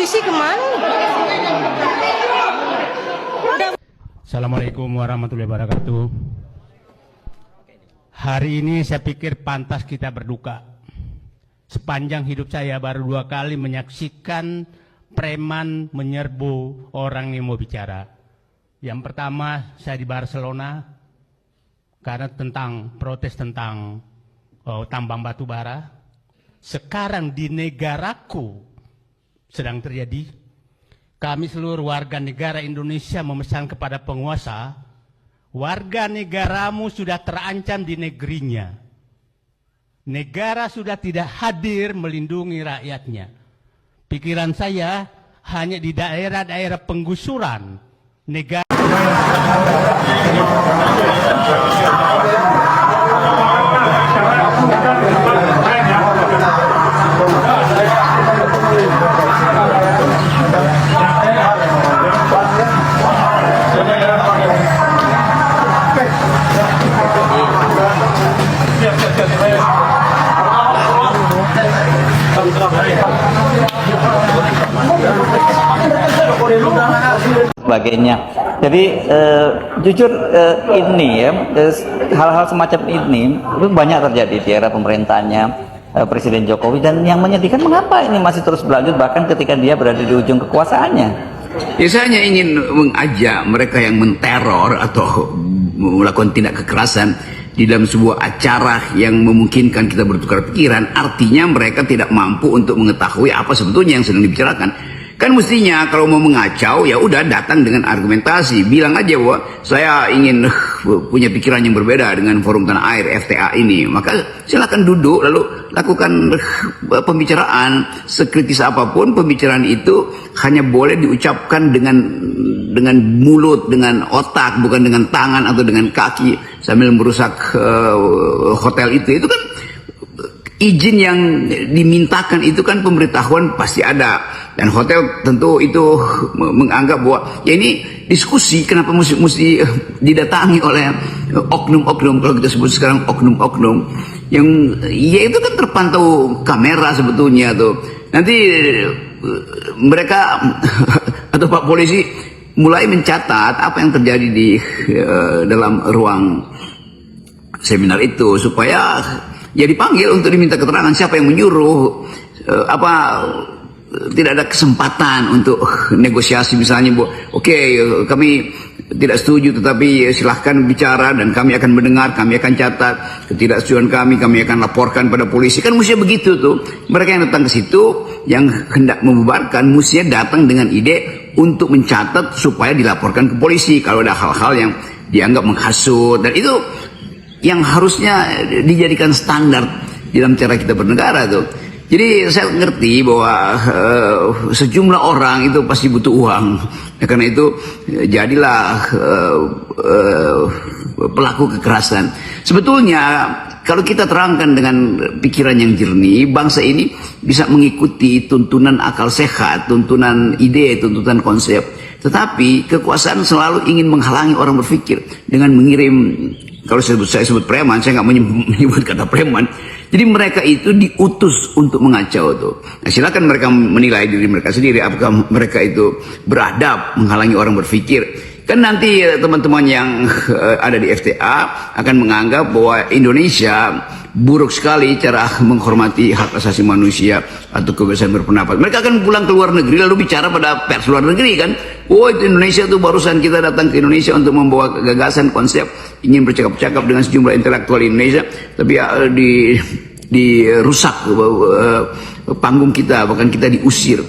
polisi kemana? Assalamualaikum warahmatullahi wabarakatuh. Hari ini saya pikir pantas kita berduka. Sepanjang hidup saya baru 2 kali menyaksikan preman menyerbu orang yang mau bicara. Yang pertama saya di Barcelona karena protes tentang tambang batu bara. Sekarang di negaraku sedang terjadi. Kami seluruh warga negara Indonesia memesan kepada penguasa, warga negaramu sudah terancam di negerinya. Negara sudah tidak hadir melindungi rakyatnya. Pikiran saya hanya di daerah-daerah penggusuran negara. Sebagainya. Jadi jujur ini ya, hal-hal semacam ini itu banyak terjadi di era pemerintahannya Presiden Jokowi, dan yang menyedihkan mengapa ini masih terus berlanjut bahkan ketika dia berada di ujung kekuasaannya. Ya, saya hanya ingin mengajak mereka yang menteror atau melakukan tindak kekerasan di dalam sebuah acara yang memungkinkan kita bertukar pikiran, artinya mereka tidak mampu untuk mengetahui apa sebetulnya yang sedang dibicarakan. Kan mestinya kalau mau mengacau ya udah datang dengan argumentasi, bilang aja bahwa saya ingin punya pikiran yang berbeda dengan Forum Tanah Air FTA ini, maka silakan duduk lalu lakukan pembicaraan sekritis apapun. Pembicaraan itu hanya boleh diucapkan dengan mulut, dengan otak, bukan dengan tangan atau dengan kaki sambil merusak hotel itu kan izin yang dimintakan itu kan pemberitahuan pasti ada, dan hotel tentu itu menganggap bahwa ya ini diskusi, kenapa mesti didatangi oleh oknum-oknum, kalau kita sebut sekarang oknum-oknum yang ya itu kan terpantau kamera sebetulnya tuh. Nanti mereka atau Pak Polisi mulai mencatat apa yang terjadi di dalam ruang seminar itu supaya ya dipanggil untuk diminta keterangan siapa yang menyuruh, tidak ada kesempatan untuk negosiasi misalnya, Bu. Oke, kami tidak setuju tetapi silahkan bicara dan kami akan mendengar, kami akan catat ketidaksetujuan kami akan laporkan pada polisi. Kan mestinya begitu tuh. Mereka yang datang ke situ yang hendak membubarkan mestinya datang dengan ide untuk mencatat supaya dilaporkan ke polisi kalau ada hal-hal yang dianggap menghasut, dan itu yang harusnya dijadikan standar dalam cara kita bernegara tuh. Jadi saya ngerti bahwa sejumlah orang itu pasti butuh uang. Ya, karena itu jadilah pelaku kekerasan. Sebetulnya kalau kita terangkan dengan pikiran yang jernih, bangsa ini bisa mengikuti tuntunan akal sehat, tuntunan ide, tuntunan konsep. Tetapi kekuasaan selalu ingin menghalangi orang berpikir dengan mengirim, kalau saya sebut preman, saya nggak menyebut kata preman. Jadi mereka itu diutus untuk mengacau tuh. Nah, silakan mereka menilai diri mereka sendiri apakah mereka itu beradab menghalangi orang berpikir. Kan nanti teman-teman yang ada di FTA akan menganggap bahwa Indonesia buruk sekali cara menghormati hak asasi manusia atau kebebasan berpendapat. Mereka akan pulang ke luar negeri lalu bicara pada pers luar negeri kan. Oh, itu Indonesia tuh, barusan kita datang ke Indonesia untuk membawa gagasan konsep, ingin bercakap-cakap dengan sejumlah intelektual Indonesia, tapi ya, dirusak panggung kita, bahkan kita diusir.